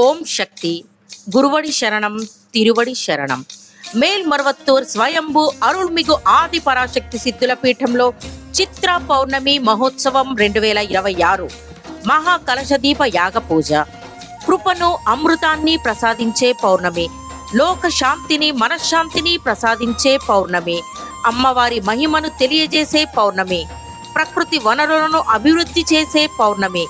ఓం శక్తి గురువడి శరణం తిరువడి శరణం. మేల్మరువత్తూర్ స్వయంభూ అరుள்మిగు ఆది పరాశక్తి సిద్ధుల పీఠంలో చిత్ర పౌర్ణమి మహోత్సవం 2026 మహా కలశదీప యాగ పూజ. కృపను అమృతాన్ని ప్రసాదించే పౌర్ణమి, లోక శాంతిని మనశ్శాంతిని ప్రసాదించే పౌర్ణమి, అమ్మవారి మహిమను తెలియజేసే పౌర్ణమి, ప్రకృతి వనరులను అభివృద్ధి చేసే పౌర్ణమి,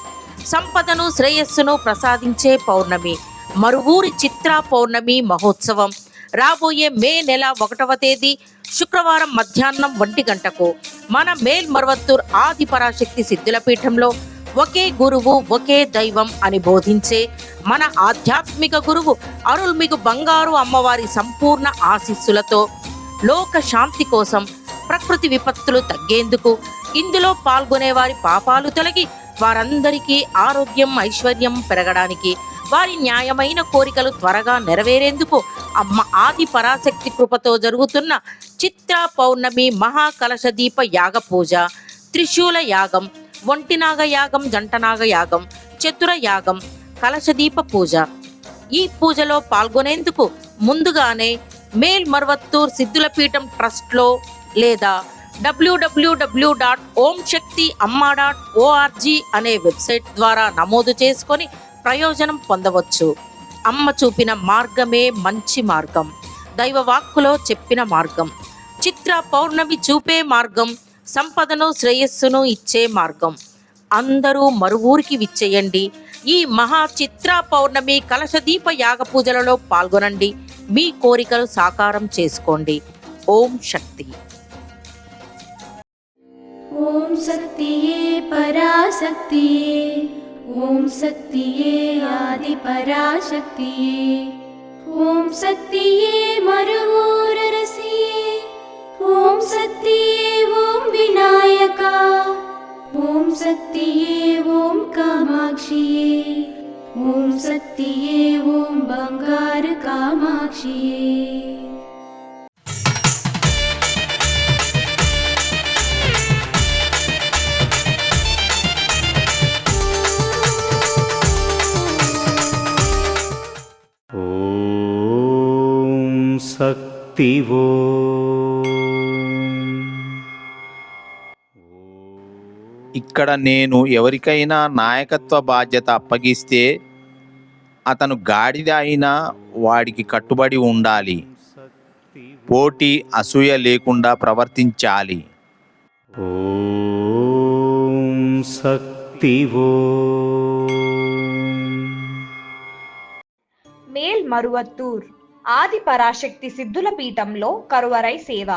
సంపదను శ్రేయస్సును ప్రసాదించే పౌర్ణమి. మరువూరి చిత్ర పౌర్ణమి మహోత్సవం రాబోయే మే నెల 1వ తేదీ శుక్రవారం మధ్యాహ్నం 1 గంటకు మన మేల్మరువత్తూర్ ఆది పరాశక్తి సిద్ధుల పీఠంలో ఒకే గురువు ఒకే దైవం అని బోధించే మన ఆధ్యాత్మిక గురువు అరుల్మిగు బంగారు అమ్మవారి సంపూర్ణ ఆశీస్సులతో లోక శాంతి కోసం, ప్రకృతి విపత్తులు తగ్గేందుకు, ఇందులో పాల్గొనే వారి పాపాలు తొలగి వారందరికీ ఆరోగ్యం ఐశ్వర్యం పెరగడానికి, వారి న్యాయమైన కోరికలు త్వరగా నెరవేరేందుకు అమ్మ ఆది పరాశక్తి కృపతో జరుగుతున్న చిత్ర పౌర్ణమి మహాకలశదీప యాగ పూజ, త్రిశూల యాగం, ఒంటినాగ యాగం, జంటనాగ యాగం, చతుర యాగం, కలశదీప పూజ. ఈ పూజలో పాల్గొనేందుకు ముందుగానే మేల్మరువత్తూర్ సిద్ధులపీఠం ట్రస్ట్లో లేదా www.omshaktiamma.org అనే వెబ్సైట్ ద్వారా నమోదు చేసుకొని ప్రయోజనం పొందవచ్చు. అమ్మ చూపిన మార్గమే మంచి మార్గం, దైవవాక్కులో చెప్పిన మార్గం, చిత్ర పౌర్ణమి చూపే మార్గం, సంపదను శ్రేయస్సును ఇచ్చే మార్గం. అందరూ మరువూరికి విచ్చేయండి. ఈ మహా చిత్ర పౌర్ణమి కలశదీప యాగ పూజలలో పాల్గొనండి. మీ కోరికలు సాకారం చేసుకోండి. ఓం శక్తి. ఓం శక్తియే పరాశక్తియే, ఓం శక్తియే ఆది పరాశక్తియే, ఓం శక్తియే మరువూరరసియే, ఓం శక్తియే ఓం వినాయక, ఓం శక్తియే ఓం కామాక్షియే, ఓం శక్తియే ఓం బంగారు కామాక్షియే. శక్తివో ఇక్కడ నేను ఎవరికైనా నాయకత్వ బాధ్యత అప్పగిస్తే అతను గాడిద అయినా వాడికి కట్టుబడి ఉండాలి. పోటీ అసూయ లేకుండా ప్రవర్తించాలి. ఓం శక్తివో. మేల్మరువత్తూర్ ఆది పరాశక్తి సిద్ధుల పీఠంలో కరువరై సేవ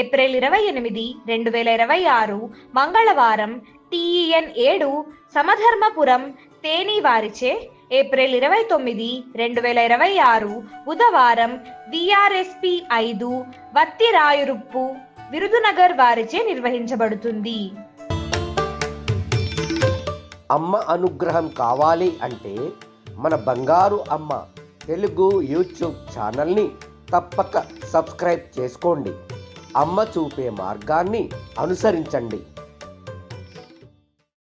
ఏప్రిల్ 28, 2026 మంగళవారం TEN 7 సమధర్మపురం తేని వారిచే, ఏప్రిల్ 29, 2026 బుధవారం VRSP 5 వత్తిరాయురుప్పు విరుదునగర్ వారిచే నిర్వహించబడుతుంది. అమ్మ అనుగ్రహం కావాలి అంటే మన బంగారు అమ్మ తెలుగు యూట్యూబ్ ఛానల్ని తప్పక సబ్స్క్రైబ్ చేసుకోండి. అమ్మ చూపే మార్గాన్ని అనుసరించండి.